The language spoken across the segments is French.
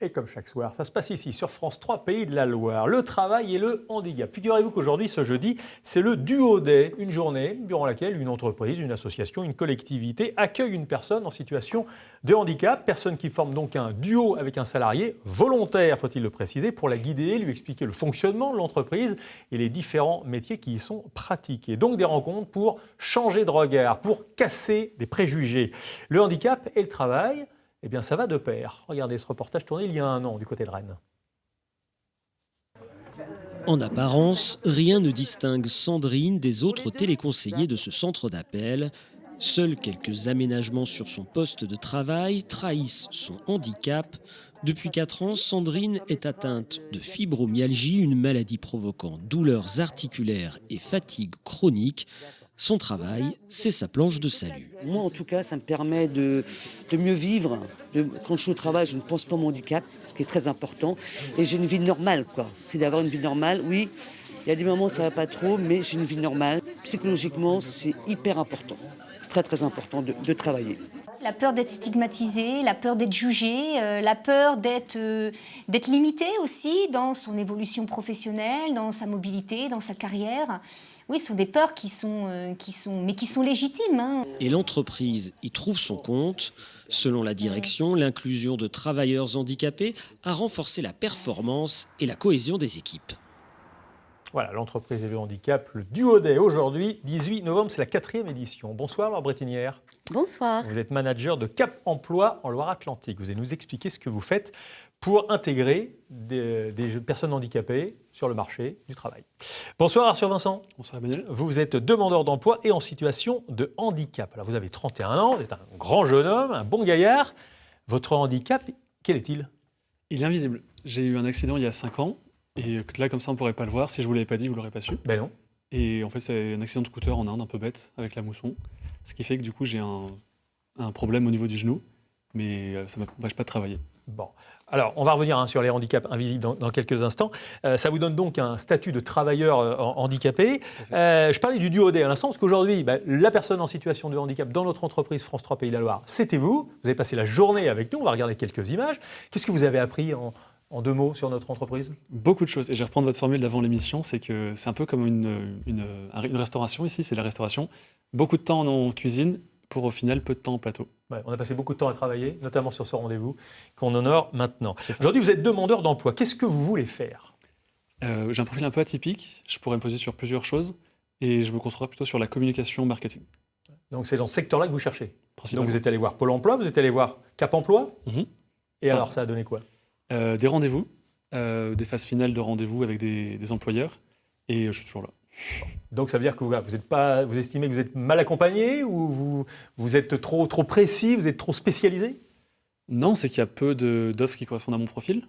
Et comme chaque soir, ça se passe ici, sur France 3, Pays de la Loire. Le travail et le handicap. Figurez-vous qu'aujourd'hui, ce jeudi, c'est le Duo Day, une journée durant laquelle une entreprise, une association, une collectivité accueille une personne en situation de handicap. Personne qui forme donc un duo avec un salarié volontaire, faut-il le préciser, pour la guider, lui expliquer le fonctionnement de l'entreprise et les différents métiers qui y sont pratiqués. Donc des rencontres pour changer de regard, pour casser des préjugés. Le handicap et le travail, eh bien, ça va de pair. Regardez ce reportage tourné il y a un an du côté de Rennes. En apparence, rien ne distingue Sandrine des autres téléconseillers de ce centre d'appel. Seuls quelques aménagements sur son poste de travail trahissent son handicap. Depuis 4 ans, Sandrine est atteinte de fibromyalgie, une maladie provoquant douleurs articulaires et fatigue chronique. Son travail, c'est sa planche de salut. Moi, en tout cas, ça me permet de mieux vivre. Quand je suis au travail, je ne pense pas à mon handicap, ce qui est très important. Et j'ai une vie normale, quoi. C'est d'avoir une vie normale. Oui, il y a des moments où ça ne va pas trop, mais j'ai une vie normale. Psychologiquement, c'est hyper important. Très, très important de travailler. La peur d'être stigmatisé, la peur d'être jugé, la peur d'être limité aussi dans son évolution professionnelle, dans sa mobilité, dans sa carrière. Oui, ce sont des peurs qui sont légitimes. Hein. Et l'entreprise y trouve son compte. Selon la direction, l'inclusion de travailleurs handicapés a renforcé la performance et la cohésion des équipes. Voilà, l'entreprise et le handicap, le Duo Day aujourd'hui, 18 novembre, c'est la 4e édition. Bonsoir Laure Brettinière. Bonsoir. Vous êtes manager de Cap Emploi en Loire-Atlantique. Vous allez nous expliquer ce que vous faites pour intégrer des personnes handicapées sur le marché du travail. Bonsoir Arthur Vincent. Bonsoir Emmanuel. Vous êtes demandeur d'emploi et en situation de handicap. Alors vous avez 31 ans, vous êtes un grand jeune homme, un bon gaillard. Votre handicap, quel est-il ? Il est invisible. J'ai eu un accident il y a 5 ans. Et là, comme ça, on ne pourrait pas le voir. Si je ne vous l'avais pas dit, vous ne l'aurez pas su. Ben non. Et en fait, c'est un accident de scooter en Inde, un peu bête, avec la mousson. Ce qui fait que du coup, j'ai un problème au niveau du genou. Mais ça ne m'empêche pas de travailler. Bon. Alors, on va revenir sur les handicaps invisibles dans quelques instants. Ça vous donne donc un statut de travailleur handicapé. Je parlais du Duo Day à l'instant, parce qu'aujourd'hui, la personne en situation de handicap dans notre entreprise France 3 Pays de la Loire, c'était vous. Vous avez passé la journée avec nous. On va regarder quelques images. Qu'est-ce que vous avez appris en 2 mots sur notre entreprise ? Beaucoup de choses. Et je vais reprendre votre formule d'avant l'émission. C'est que c'est un peu comme une restauration ici. C'est la restauration. Beaucoup de temps en cuisine pour au final peu de temps en plateau. Ouais, on a passé beaucoup de temps à travailler, notamment sur ce rendez-vous qu'on honore maintenant. Aujourd'hui, vous êtes demandeur d'emploi. Qu'est-ce que vous voulez faire ? J'ai un profil un peu atypique. Je pourrais me poser sur plusieurs choses. Et je me concentrerai plutôt sur la communication marketing. Donc c'est dans ce secteur-là que vous cherchez. Donc vous êtes allé voir Pôle emploi, vous êtes allé voir Cap emploi. Et alors, ça a donné quoi ? Des rendez-vous, des phases finales de rendez-vous avec des employeurs, et je suis toujours là. Donc ça veut dire que vous estimez que vous êtes mal accompagné ou vous êtes trop précis, vous êtes trop spécialisé ? Non, c'est qu'il y a peu d'offres qui correspondent à mon profil,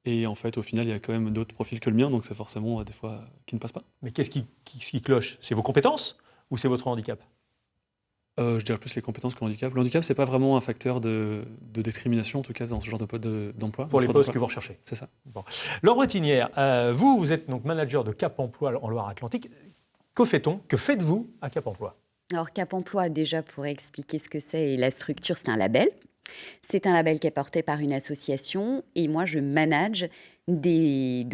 et en fait au final il y a quand même d'autres profils que le mien, donc c'est forcément des fois qui ne passent pas. Mais qu'est-ce qui cloche ? C'est vos compétences ou c'est votre handicap ? Je dirais plus les compétences que le handicap. Le handicap, c'est pas vraiment un facteur de discrimination, en tout cas dans ce genre de poste d'emploi. Pour les postes que vous recherchez. C'est ça. Bon. Laure Brettinière, vous êtes donc manager de Cap Emploi en Loire-Atlantique. Que fait-on ? Que faites-vous à Cap Emploi ? Alors Cap Emploi, déjà pour expliquer ce que c'est et la structure, c'est un label. C'est un label qui est porté par une association et moi je manage des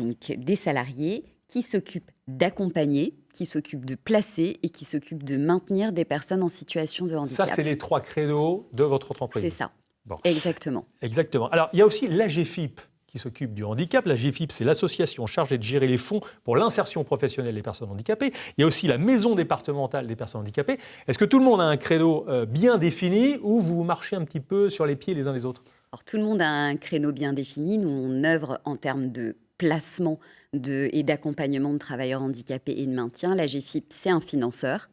salariés qui s'occupent d'accompagner, qui s'occupent de placer et qui s'occupent de maintenir des personnes en situation de handicap. Ça, c'est les 3 credos de votre entreprise. C'est ça, bon. Exactement. Exactement. Alors, il y a aussi l'AGFIP qui s'occupe du handicap. L'AGFIP, c'est l'association chargée de gérer les fonds pour l'insertion professionnelle des personnes handicapées. Il y a aussi la maison départementale des personnes handicapées. Est-ce que tout le monde a un credo bien défini ou vous marchez un petit peu sur les pieds les uns des autres ? Alors, tout le monde a un créneau bien défini. Nous, on œuvre en termes de placement et d'accompagnement de travailleurs handicapés et de maintien. La GFIP, c'est un financeur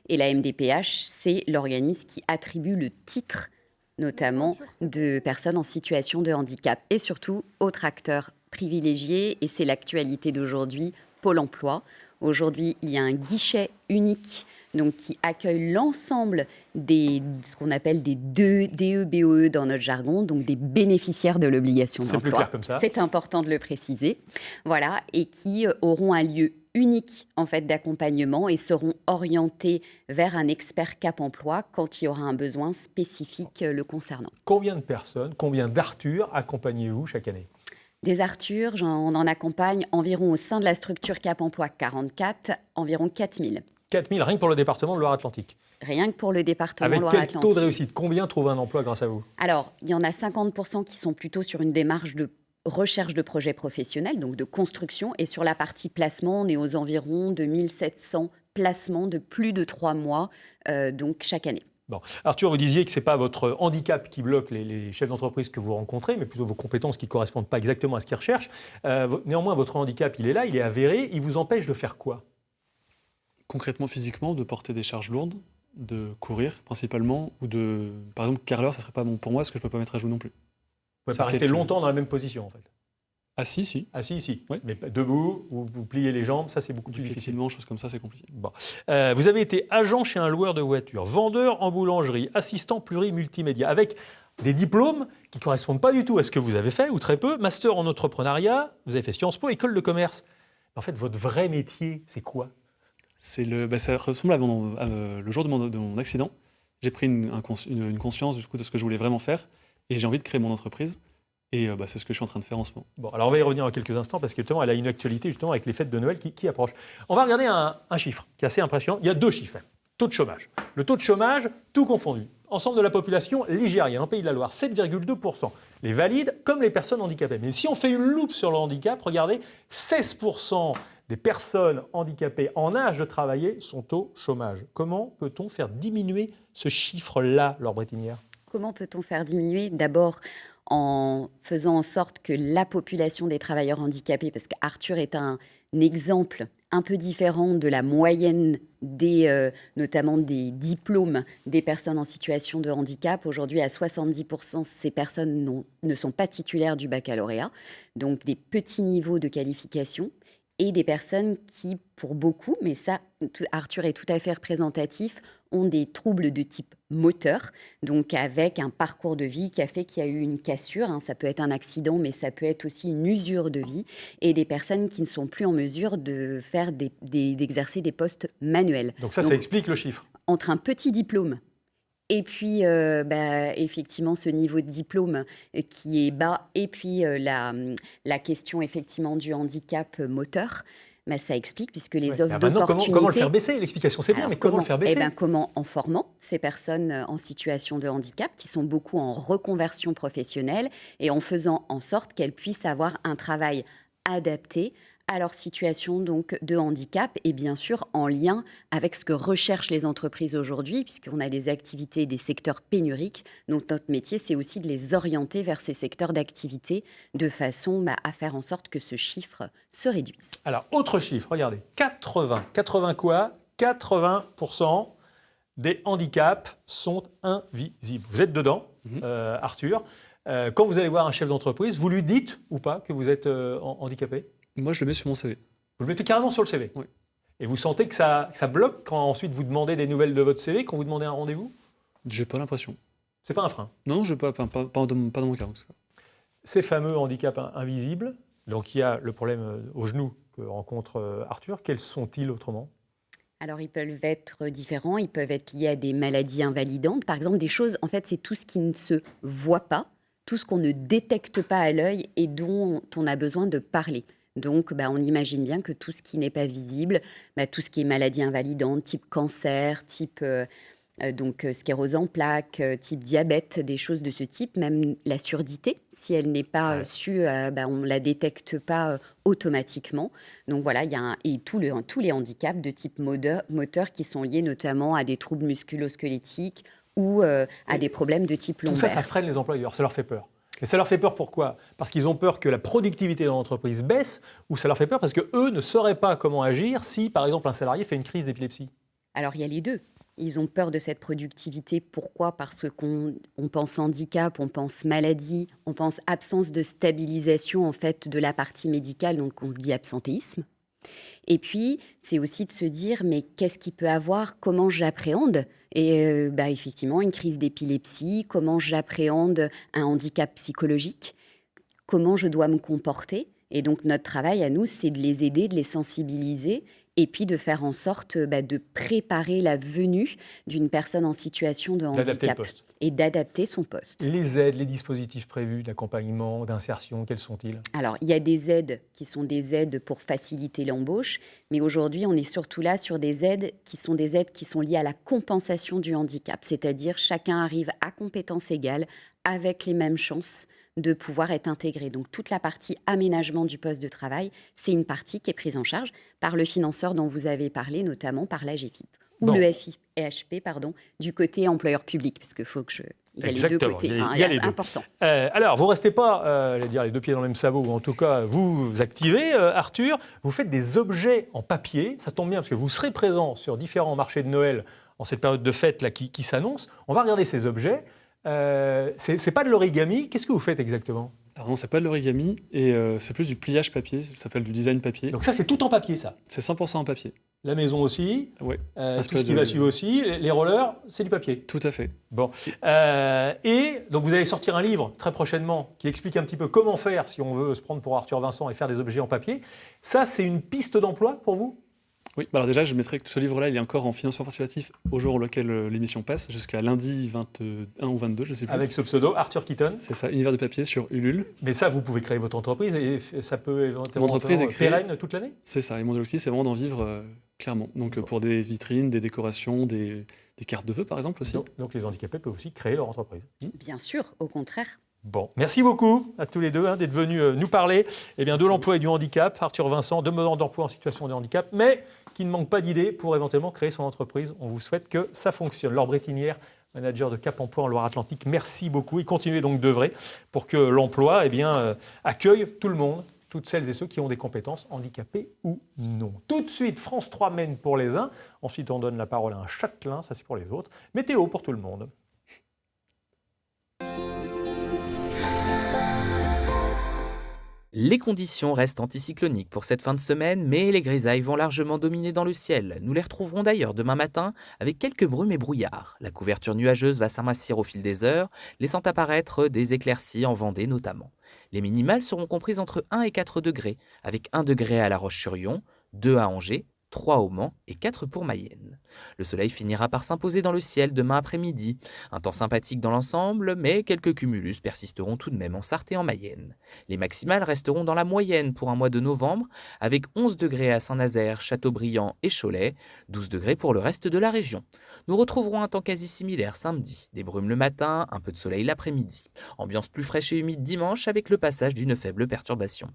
et la MDPH, c'est l'organisme qui attribue le titre, notamment de personnes en situation de handicap. Et surtout, autre acteur privilégié, et c'est l'actualité d'aujourd'hui, Pôle emploi. Aujourd'hui, il y a un guichet unique donc, qui accueille l'ensemble ce qu'on appelle des DE-BOE dans notre jargon, donc des bénéficiaires de l'obligation d'emploi. C'est plus clair comme ça. C'est important de le préciser. Voilà, et qui auront un lieu unique en fait d'accompagnement et seront orientés vers un expert Cap Emploi quand il y aura un besoin spécifique le concernant. Combien de personnes, combien d'Arthur accompagnez-vous chaque année ? Des Arthur, on en accompagne environ au sein de la structure Cap Emploi 44, environ 4000. 4000 rien que pour le département de Loire-Atlantique. Rien que pour le département Avec Loire-Atlantique. quel taux de réussite ? Combien trouvent un emploi grâce à vous ? Alors, il y en a 50% qui sont plutôt sur une démarche de recherche de projets professionnels, donc de construction. Et sur la partie placement, on est aux environs de 1700 placements de plus de 3 mois, donc chaque année. Bon. Arthur, vous disiez que ce n'est pas votre handicap qui bloque les chefs d'entreprise que vous rencontrez, mais plutôt vos compétences qui ne correspondent pas exactement à ce qu'ils recherchent. Néanmoins, votre handicap, il est là, il est avéré. Il vous empêche de faire quoi ? Concrètement, physiquement, de porter des charges lourdes, de courir principalement, ou de, par exemple, carreleur, ça ne serait pas bon pour moi, parce que je ne peux pas mettre à genoux non plus. Vous ne pouvez pas rester longtemps dans la même position, en fait. Ah si. Assis, si. Oui. Mais debout, vous pliez les jambes, ça, c'est beaucoup plus difficile. Effectivement, choses comme ça, c'est compliqué. Bon. Vous avez été agent chez un loueur de voitures, vendeur en boulangerie, assistant plurimultimédia, avec des diplômes qui ne correspondent pas du tout à ce que vous avez fait, ou très peu. Master en entrepreneuriat, vous avez fait Sciences Po, école de commerce. En fait, votre vrai métier, c'est quoi ? Ça ressemble à le jour de mon accident. J'ai pris une conscience du coup, de ce que je voulais vraiment faire, et j'ai envie de créer mon entreprise. Et c'est ce que je suis en train de faire en ce moment. Bon, alors on va y revenir dans quelques instants parce que justement, elle a une actualité justement avec les fêtes de Noël qui approchent. On va regarder un chiffre qui est assez impressionnant. Il y a 2 chiffres. Taux de chômage. Le taux de chômage, tout confondu. Ensemble de la population ligérienne, en Pays de la Loire, 7,2%. Les valides comme les personnes handicapées. Mais si on fait une loupe sur le handicap, regardez, 16% des personnes handicapées en âge de travailler sont au chômage. Comment peut-on faire diminuer ce chiffre-là, Laure Brettinière ? Comment peut-on faire diminuer ? D'abord, en faisant en sorte que la population des travailleurs handicapés, parce qu'Arthur est un exemple un peu différent de la moyenne notamment des diplômes des personnes en situation de handicap. Aujourd'hui, à 70%, ces personnes ne sont pas titulaires du baccalauréat, donc des petits niveaux de qualification. Et des personnes qui, pour beaucoup, mais ça, Arthur est tout à fait représentatif, ont des troubles de type moteur, donc avec un parcours de vie qui a fait qu'il y a eu une cassure. Ça peut être un accident, mais ça peut être aussi une usure de vie. Et des personnes qui ne sont plus en mesure de faire d'exercer des postes manuels. Donc ça explique le chiffre. Entre un petit diplôme et puis, effectivement, ce niveau de diplôme qui est bas, et puis la question, effectivement, du handicap moteur, ça explique, puisque les offres d'opportunités... Comment le faire baisser ? L'explication, c'est bien, mais comment le faire baisser ? Comment en formant ces personnes en situation de handicap, qui sont beaucoup en reconversion professionnelle, et en faisant en sorte qu'elles puissent avoir un travail adapté à leur situation donc, de handicap et bien sûr en lien avec ce que recherchent les entreprises aujourd'hui, puisqu'on a des activités, des secteurs pénuriques. Donc notre métier, c'est aussi de les orienter vers ces secteurs d'activité de façon à faire en sorte que ce chiffre se réduise. Alors, autre chiffre, regardez, 80 quoi ? 80% des handicaps sont invisibles. Vous êtes dedans, Arthur. Quand vous allez voir un chef d'entreprise, vous lui dites ou pas que vous êtes handicapé ? Moi, je le mets sur mon CV. Vous le mettez carrément sur le CV ? Oui. Et vous sentez que ça bloque quand ensuite vous demandez des nouvelles de votre CV, quand vous demandez un rendez-vous ? J'ai pas l'impression. C'est pas un frein ? Non, pas dans mon cas. Ces fameux handicaps invisibles, donc il y a le problème au genou que rencontre Arthur, quels sont-ils autrement ? Alors, ils peuvent être différents, ils peuvent être liés à des maladies invalidantes. Par exemple, des choses, en fait, c'est tout ce qui ne se voit pas, tout ce qu'on ne détecte pas à l'œil et dont on a besoin de parler. Donc, on imagine bien que tout ce qui n'est pas visible, tout ce qui est maladie invalidante, type cancer, type sclérose en plaques, type diabète, des choses de ce type, même la surdité, si elle n'est pas on ne la détecte pas automatiquement. Donc voilà, il y a tous les handicaps de type moteur qui sont liés notamment à des troubles musculo-squelettiques ou à des problèmes de type lombaire. Tout ça freine les employeurs, ça leur fait peur. Mais ça leur fait peur pourquoi ? Parce qu'ils ont peur que la productivité de l'entreprise baisse, ou ça leur fait peur parce qu'eux ne sauraient pas comment agir si, par exemple, un salarié fait une crise d'épilepsie ? Alors, il y a les deux. Ils ont peur de cette productivité. Pourquoi ? Parce qu'on pense handicap, on pense maladie, on pense absence de stabilisation en fait, de la partie médicale, donc on se dit absentéisme. Et puis, c'est aussi de se dire, mais qu'est-ce qu'il peut avoir ? Comment j'appréhende ? Et effectivement, une crise d'épilepsie, comment j'appréhende un handicap psychologique ? Comment je dois me comporter ? Et donc notre travail à nous, c'est de les aider, de les sensibiliser et puis de faire en sorte de préparer la venue d'une personne en situation de D'adapter le handicap poste. et d'adapter son poste. Les aides, les dispositifs prévus d'accompagnement, d'insertion, quels sont-ils? Alors, il y a des aides qui sont des aides pour faciliter l'embauche, mais aujourd'hui, on est surtout là sur des aides qui sont liées à la compensation du handicap, c'est-à-dire chacun arrive à compétences égales, avec les mêmes chances de pouvoir être intégré. Donc, toute la partie aménagement du poste de travail, c'est une partie qui est prise en charge par le financeur dont vous avez parlé, notamment par l'AGFIP ou Bon. le FIHP, du côté employeur public, parce qu'il faut que il y a les deux Exactement, côtés, il y a les deux. important. Alors, vous ne restez pas les deux pieds dans le même sabot, ou en tout cas, vous vous activez, Arthur. Vous faites des objets en papier. Ça tombe bien, parce que vous serez présent sur différents marchés de Noël en cette période de fête là, qui s'annonce. On va regarder ces objets. C'est pas de l'origami. Qu'est-ce que vous faites exactement? Alors non, c'est pas de l'origami, et c'est plus du pliage papier, ça s'appelle du design papier. Donc ça, c'est tout en papier, ça. C'est 100% en papier. La maison aussi, Ouais, tout ce qui va suivre aussi. Les rollers, c'est du papier. tout à fait. Bon. Et donc vous allez sortir un livre très prochainement qui explique un petit peu comment faire si on veut se prendre pour Arthur Vincent et faire des objets en papier. Ça, c'est une piste d'emploi pour vous? Oui, alors déjà, je mettrais que ce livre-là, il est encore en financement participatif au jour auquel l'émission passe, jusqu'à lundi 21 ou 22, je sais plus. Avec ce pseudo, Arthur Keaton. C'est ça, Univers de papier sur Ulule. Mais ça, vous pouvez créer votre entreprise et ça peut éventuellement Mon entreprise est créée. pérenne toute l'année? C'est ça, et mon objectif, c'est vraiment d'en vivre clairement. Donc pour des vitrines, des décorations, des cartes de vœux, par exemple, aussi. Donc les handicapés peuvent aussi créer leur entreprise. Bien sûr, au contraire. Bon, merci beaucoup à tous les deux d'être venus nous parler de l'emploi et du handicap. Arthur Vincent, demandeur d'emploi en situation de handicap, mais qui ne manque pas d'idées pour éventuellement créer son entreprise. On vous souhaite que ça fonctionne. Laure Brétinière, manager de Cap Emploi en Loire-Atlantique, merci beaucoup et continuez donc d'œuvrer pour que l'emploi accueille tout le monde, toutes celles et ceux qui ont des compétences handicapées ou non. Tout de suite, France 3 mène pour les uns. Ensuite, on donne la parole à un châtelain, ça c'est pour les autres. Météo pour tout le monde. Les conditions restent anticycloniques pour cette fin de semaine, mais les grisailles vont largement dominer dans le ciel. Nous les retrouverons d'ailleurs demain matin avec quelques brumes et brouillards. La couverture nuageuse va s'amincir au fil des heures, laissant apparaître des éclaircies en Vendée notamment. Les minimales seront comprises entre 1 et 4 degrés, avec 1 degré à La Roche-sur-Yon, 2 à Angers, 3 au Mans et 4 pour Mayenne. Le soleil finira par s'imposer dans le ciel demain après-midi. Un temps sympathique dans l'ensemble, mais quelques cumulus persisteront tout de même en Sarthe et en Mayenne. Les maximales resteront dans la moyenne pour un mois de novembre, avec 11 degrés à Saint-Nazaire, Châteaubriand et Cholet, 12 degrés pour le reste de la région. Nous retrouverons un temps quasi similaire samedi, des brumes le matin, un peu de soleil l'après-midi. Ambiance plus fraîche et humide dimanche avec le passage d'une faible perturbation.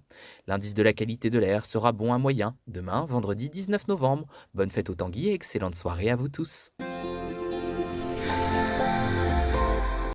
L'indice de la qualité de l'air sera bon à moyen, demain, vendredi 19 novembre. Bonne fête au Tanguy et excellente soirée à vous tous.